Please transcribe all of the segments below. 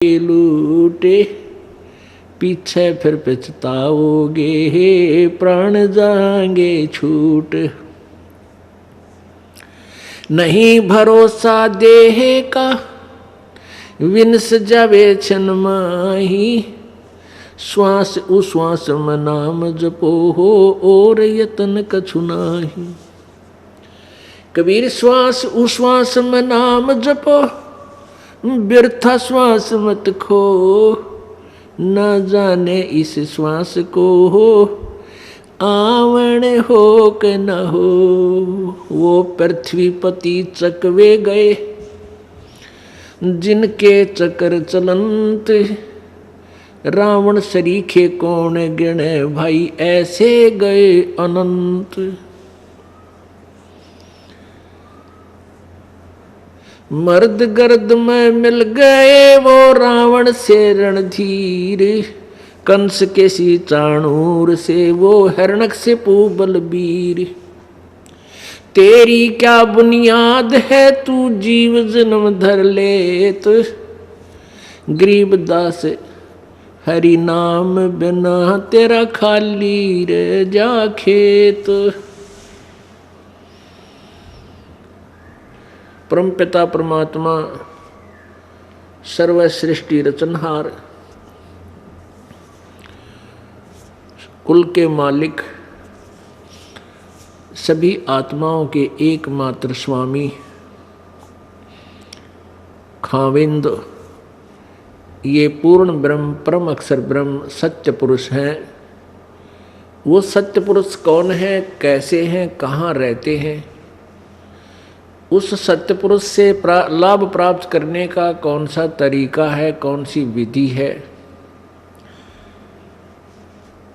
लूटे, पीछे फिर पछताओगे, प्राण जाएंगे छूट। नहीं भरोसा देह का, विनस जावे छन माही। श्वास उश्वास में नाम जपो हो, और यतन कछु नाही। कबीर श्वास उश्वास में नाम जपो, व्यर्था श्वास मत खो। न जाने इस श्वास को हो, आवण हो के न हो। वो पृथ्वीपति चकवे गए, जिनके चक्र चलंत। रावण सरीखे कौन गिणे, भाई ऐसे गए अनंत। मर्द गर्द में मिल गए वो रावण से रणधीर। कंस के सी चाणूर से वो हिरण्यक से बलबीर। तेरी क्या बुनियाद है, तू जीव जन्म धर लेत। गरीबदास हरि नाम बिना, तेरा खाली रे जा खेत। परमपिता परमात्मा सर्व सृष्टि रचनहार, कुल के मालिक, सभी आत्माओं के एकमात्र स्वामी खाविंद, ये पूर्ण ब्रह्म परम अक्षर ब्रह्म सत्य पुरुष हैं। वो सत्य पुरुष कौन है, कैसे हैं, कहाँ रहते हैं? उस सत्य पुरुष से लाभ प्राप्त करने का कौन सा तरीका है, कौन सी विधि है?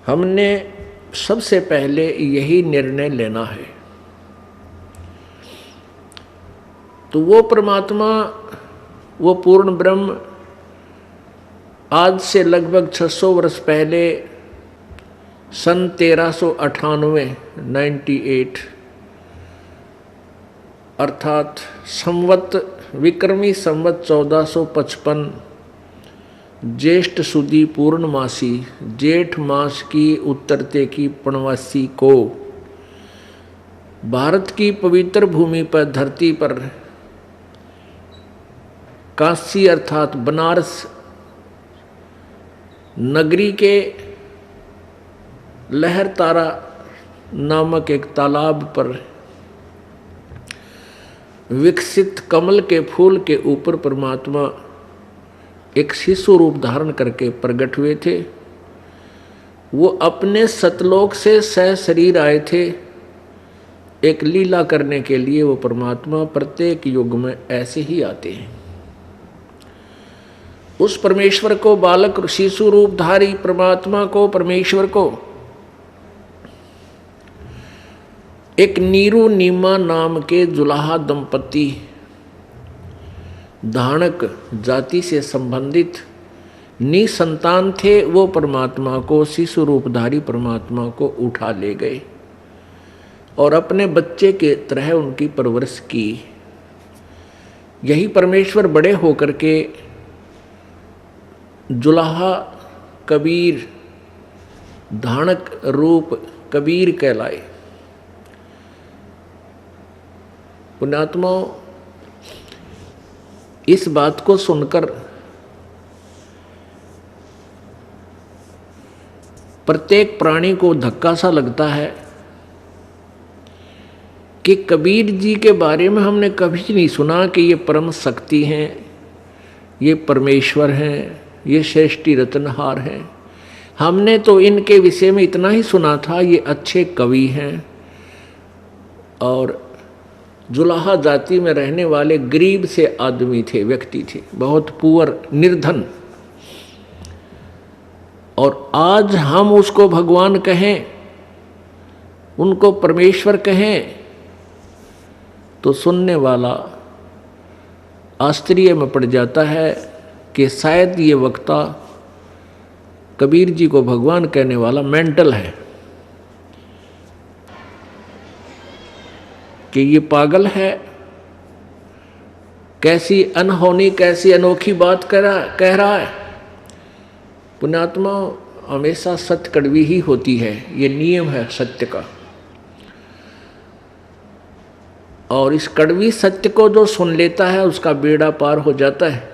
हमने सबसे पहले यही निर्णय लेना है। तो वो परमात्मा, वो पूर्ण ब्रह्म आज से लगभग 600 वर्ष पहले सन 1398 अर्थात संवत विक्रमी संवत 1455 ज्येष्ठ सुदी पूर्णमासी जेठ मास की उत्तरते की पूर्णवासी को भारत की पवित्र भूमि पर धरती पर काशी अर्थात बनारस नगरी के लहर तारा नामक एक तालाब पर विकसित कमल के फूल के ऊपर परमात्मा एक शिशु रूप धारण करके प्रकट हुए थे। वो अपने सतलोक से सह शरीर आए थे एक लीला करने के लिए। वो परमात्मा प्रत्येक युग में ऐसे ही आते हैं। उस परमेश्वर को, बालक शिशु रूपधारी परमात्मा को, परमेश्वर को एक नीरू नीमा नाम के जुलाहा दंपति धानक जाति से संबंधित निसंतान थे। वो परमात्मा को, शिशु रूपधारी परमात्मा को उठा ले गए और अपने बच्चे के तरह उनकी परवरिश की। यही परमेश्वर बड़े होकर के जुलाहा कबीर धानक रूप कबीर कहलाए। पुण्यात्माओं, इस बात को सुनकर प्रत्येक प्राणी को धक्का सा लगता है कि कबीर जी के बारे में हमने कभी नहीं सुना कि ये परम शक्ति हैं, ये परमेश्वर हैं, ये सृष्टि रचनहार हैं। हमने तो इनके विषय में इतना ही सुना था, ये अच्छे कवि हैं और जुलाहा जाति में रहने वाले गरीब से आदमी थे, व्यक्ति थे, बहुत पुअर, निर्धन। और आज हम उसको भगवान कहें, उनको परमेश्वर कहें, तो सुनने वाला आश्चर्य में पड़ जाता है कि शायद ये वक्ता कबीर जी को भगवान कहने वाला मेंटल है, कि ये पागल है, कैसी अनहोनी, कैसी अनोखी बात कह रहा है। पुण्यात्मा, हमेशा सत्य कड़वी ही होती है, ये नियम है सत्य का। और इस कड़वी सत्य को जो सुन लेता है उसका बेड़ा पार हो जाता है।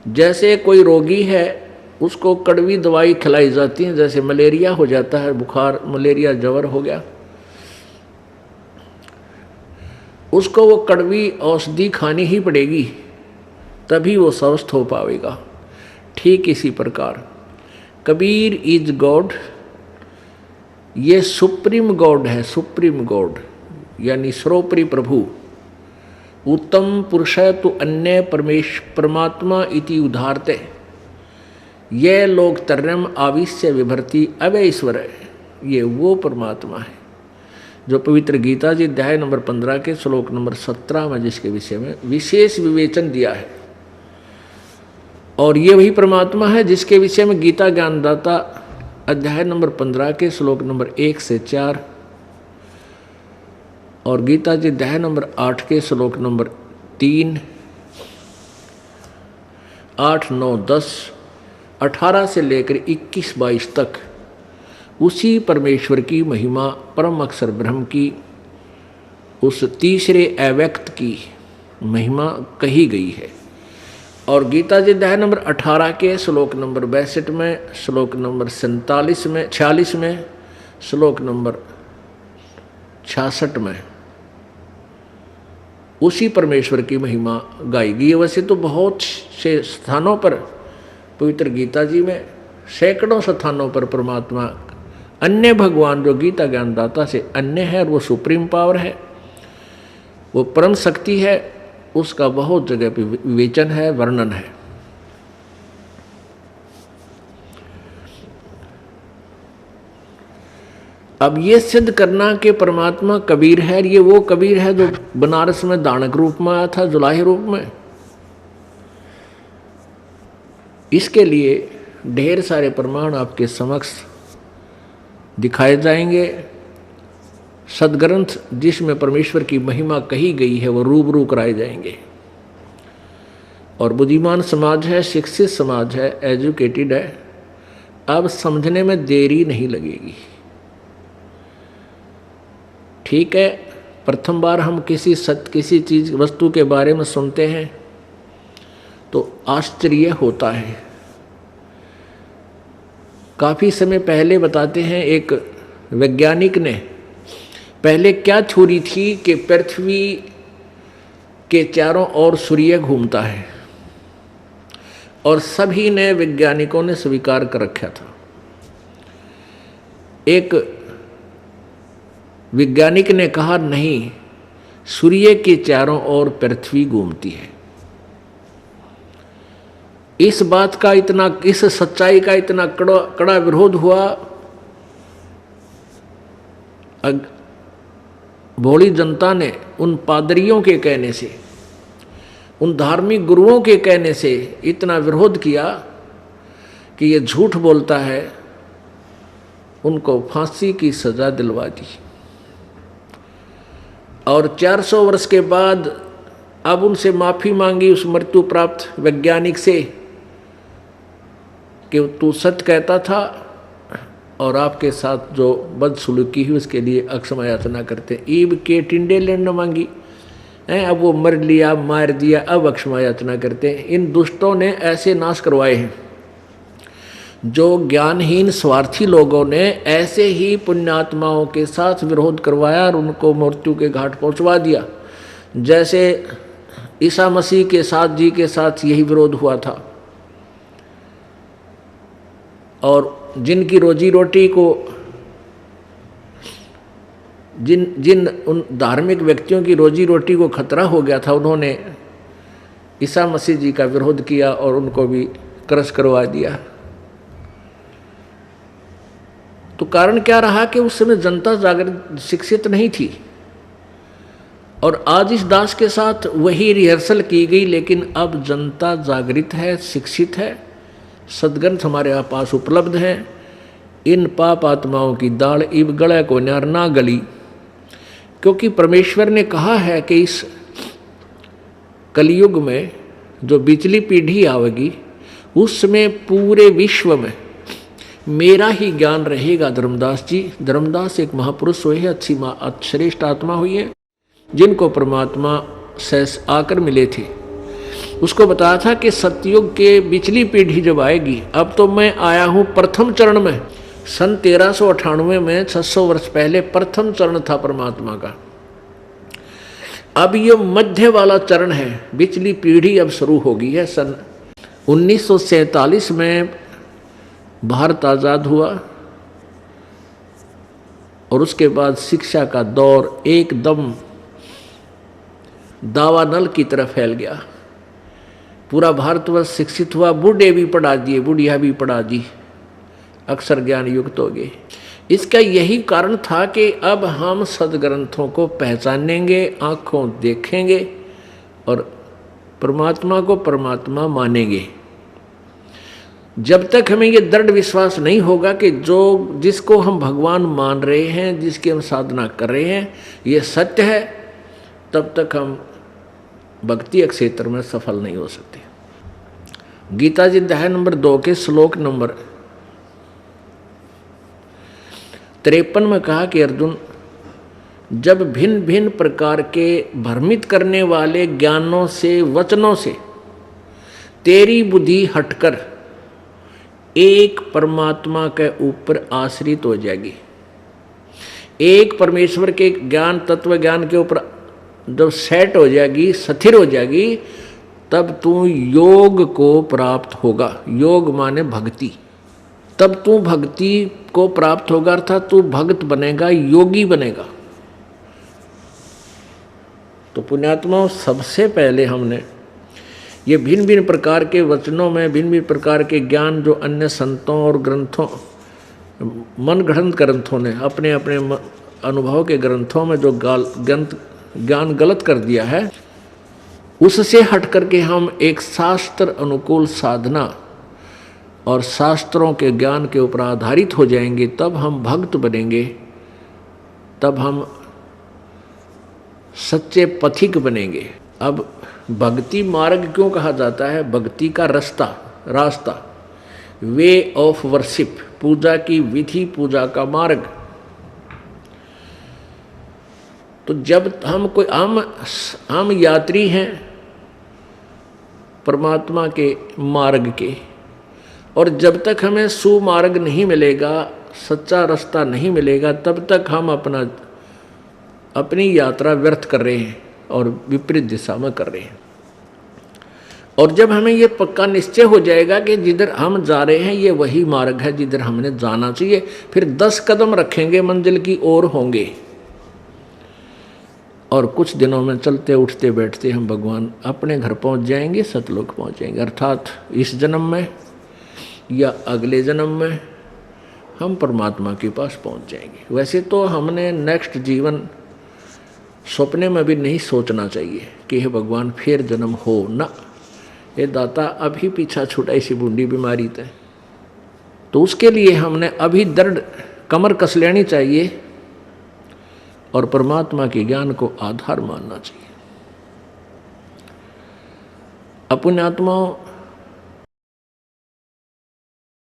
जैसे कोई रोगी है, उसको कड़वी दवाई खिलाई जाती है, जैसे मलेरिया हो जाता है, बुखार, मलेरिया ज्वर हो गया, उसको वो कड़वी औषधि खानी ही पड़ेगी, तभी वो स्वस्थ हो पाएगा। ठीक इसी प्रकार कबीर इज गॉड, ये सुप्रीम गॉड है, सुप्रीम गॉड यानी सर्वोपरि प्रभु। उत्तम पुरुष तो अन्य परमात्मा इति उदाहरते, ये लोग तर्यम आविश्य विभर्ति अवय ईश्वर है, ये वो परमात्मा है जो पवित्र गीता जी अध्याय नंबर 15 के श्लोक नंबर 17 में जिसके विषय में विशेष विवेचन दिया है। और ये वही परमात्मा है जिसके विषय में गीता ज्ञानदाता अध्याय नंबर 15 के श्लोक नंबर 1 से 4 और गीता जी अध्याय नंबर 8 के श्लोक नंबर 3, 8, 9, 10, 18 से लेकर 21, 22 तक उसी परमेश्वर की महिमा, परम अक्षर ब्रह्म की, उस तीसरे अव्यक्त की महिमा कही गई है। और गीता जी अध्याय नंबर 18 के श्लोक नंबर 62 में, श्लोक नंबर 47 में, 46 में, श्लोक नंबर 66 में उसी परमेश्वर की महिमा गाई गई है। वैसे तो बहुत से स्थानों पर पवित्र गीता जी में सैकड़ों स्थानों पर परमात्मा अन्य भगवान जो गीता ज्ञानदाता से अन्य है, और वो सुप्रीम पावर है, वो परम शक्ति है, उसका बहुत जगह पे विवेचन है, वर्णन है। अब ये सिद्ध करना कि परमात्मा कबीर है, ये वो कबीर है जो बनारस में दानक रूप में आया था, जुलाही रूप में, इसके लिए ढेर सारे प्रमाण आपके समक्ष दिखाए जाएंगे। सदग्रंथ जिसमें परमेश्वर की महिमा कही गई है वो रूबरू कराए जाएंगे। और बुद्धिमान समाज है, शिक्षित समाज है, एजुकेटेड है, अब समझने में देरी नहीं लगेगी। ठीक है, प्रथम बार हम किसी चीज वस्तु के बारे में सुनते हैं तो आश्चर्य होता है। काफ़ी समय पहले बताते हैं, एक वैज्ञानिक ने पहले क्या थ्योरी थी कि पृथ्वी के चारों ओर सूर्य घूमता है, और सभी ने वैज्ञानिकों ने स्वीकार कर रखा था। एक वैज्ञानिक ने कहा नहीं, सूर्य के चारों ओर पृथ्वी घूमती है। इस बात का इतना, इस सच्चाई का इतना कड़ा विरोध हुआ, भोली जनता ने उन पादरियों के कहने से, उन धार्मिक गुरुओं के कहने से इतना विरोध किया कि ये झूठ बोलता है, उनको फांसी की सजा दिलवा दी। और 400 वर्ष के बाद अब उनसे माफ़ी मांगी उस मृत्यु प्राप्त वैज्ञानिक से कि तू सच कहता था और आपके साथ जो बदसलूकी हुई उसके लिए अक्षमा याचना करते। ईब के टिंडे लेने मांगी हैं, अब वो मर लिया, मार दिया, अब अक्षमा याचना करते हैं। इन दुष्टों ने ऐसे नाश करवाए हैं। जो ज्ञानहीन स्वार्थी लोगों ने ऐसे ही पुण्यात्माओं के साथ विरोध करवाया और उनको मृत्यु के घाट पहुंचवा दिया। जैसे ईसा मसीह के साथ जी के साथ यही विरोध हुआ था। और जिनकी रोजी रोटी को, जिन उन धार्मिक व्यक्तियों की रोजी रोटी को खतरा हो गया था, उन्होंने ईसा मसीह जी का विरोध किया और उनको भी क्रश करवा दिया। तो कारण क्या रहा कि उस समय जनता जागृत, शिक्षित नहीं थी। और आज इस दास के साथ वही रिहर्सल की गई, लेकिन अब जनता जागृत है, शिक्षित है, सदग्रंथ हमारे पास उपलब्ध हैं। इन पाप आत्माओं की दाढ़ इब गले को न्यार ना गली, क्योंकि परमेश्वर ने कहा है कि इस कलयुग में जो बिचली पीढ़ी आवेगी उसमें पूरे विश्व में मेरा ही ज्ञान रहेगा। धर्मदास जी, धर्मदास एक महापुरुष हुए हैं, अच्छी श्रेष्ठ आत्मा हुई है, जिनको परमात्मा से आकर मिले थे। उसको बताया था कि सतयुग के बिचली पीढ़ी जब आएगी, अब तो मैं आया हूँ प्रथम चरण में। सन 1398 में 600 वर्ष पहले प्रथम चरण था परमात्मा का। अब ये मध्य वाला चरण है, बिचली पीढ़ी अब शुरू हो गई है। सन 1947 में भारत आज़ाद हुआ और उसके बाद शिक्षा का दौर एकदम दावानल की तरफ फैल गया। पूरा भारतवर्ष शिक्षित हुआ, बूढ़े भी पढ़ा दिए, बुढ़िया भी पढ़ा दी, अक्षर ज्ञान युक्त हो गए। इसका यही कारण था कि अब हम सदग्रंथों को पहचानेंगे, आँखों देखेंगे और परमात्मा को परमात्मा मानेंगे। जब तक हमें ये दृढ़ विश्वास नहीं होगा कि जो जिसको हम भगवान मान रहे हैं, जिसकी हम साधना कर रहे हैं, ये सत्य है, तब तक हम भक्ति क्षेत्र में सफल नहीं हो सकते। गीता जी अध्याय नंबर 2 के श्लोक नंबर 53 में कहा कि अर्जुन, जब भिन्न भिन्न प्रकार के भ्रमित करने वाले ज्ञानों से, वचनों से तेरी बुद्धि हटकर एक परमात्मा के ऊपर आश्रित हो जाएगी, एक परमेश्वर के ज्ञान, तत्व ज्ञान के ऊपर जब सेट हो जाएगी, स्थिर हो जाएगी, तब तू योग को प्राप्त होगा। योग माने भक्ति। तब तू भक्ति को प्राप्त होगा, अर्थात तू भक्त बनेगा, योगी बनेगा। तो पुण्यात्माओं, सबसे पहले हमने ये भिन्न भिन्न प्रकार के वचनों में, भिन्न भिन्न प्रकार के ज्ञान जो अन्य संतों और ग्रंथों, मन गढ़ंत ग्रंथों ने अपने अपने अनुभव के ग्रंथों में जो ज्ञान गलत कर दिया है, उससे हट करके हम एक शास्त्र अनुकूल साधना और शास्त्रों के ज्ञान के ऊपर आधारित हो जाएंगे, तब हम भक्त बनेंगे, तब हम सच्चे पथिक बनेंगे। अब भक्ति मार्ग क्यों कहा जाता है? भक्ति का रास्ता, वे ऑफ वर्शिप, पूजा की विधि, पूजा का मार्ग। तो जब हम कोई आम यात्री हैं परमात्मा के मार्ग के, और जब तक हमें सुमार्ग नहीं मिलेगा, सच्चा रास्ता नहीं मिलेगा, तब तक हम अपनी यात्रा व्यर्थ कर रहे हैं और विपरीत दिशा में कर रहे हैं। और जब हमें ये पक्का निश्चय हो जाएगा कि जिधर हम जा रहे हैं ये वही मार्ग है जिधर हमने जाना चाहिए, फिर 10 कदम रखेंगे, मंजिल की ओर होंगे, और कुछ दिनों में चलते उठते बैठते हम भगवान अपने घर पहुंच जाएंगे, सतलोक पहुंच जाएंगे। अर्थात इस जन्म में या अगले जन्म में हम परमात्मा के पास पहुंच जाएंगे। वैसे तो हमने नेक्स्ट जीवन सपने में भी नहीं सोचना चाहिए कि हे भगवान फिर जन्म हो ना, ये दाता अभी पीछा छूटा इसी बूंदी बीमारी थे। तो उसके लिए हमने अभी दृढ़ कमर कस लेनी चाहिए और परमात्मा के ज्ञान को आधार मानना चाहिए। अपने आत्माओं,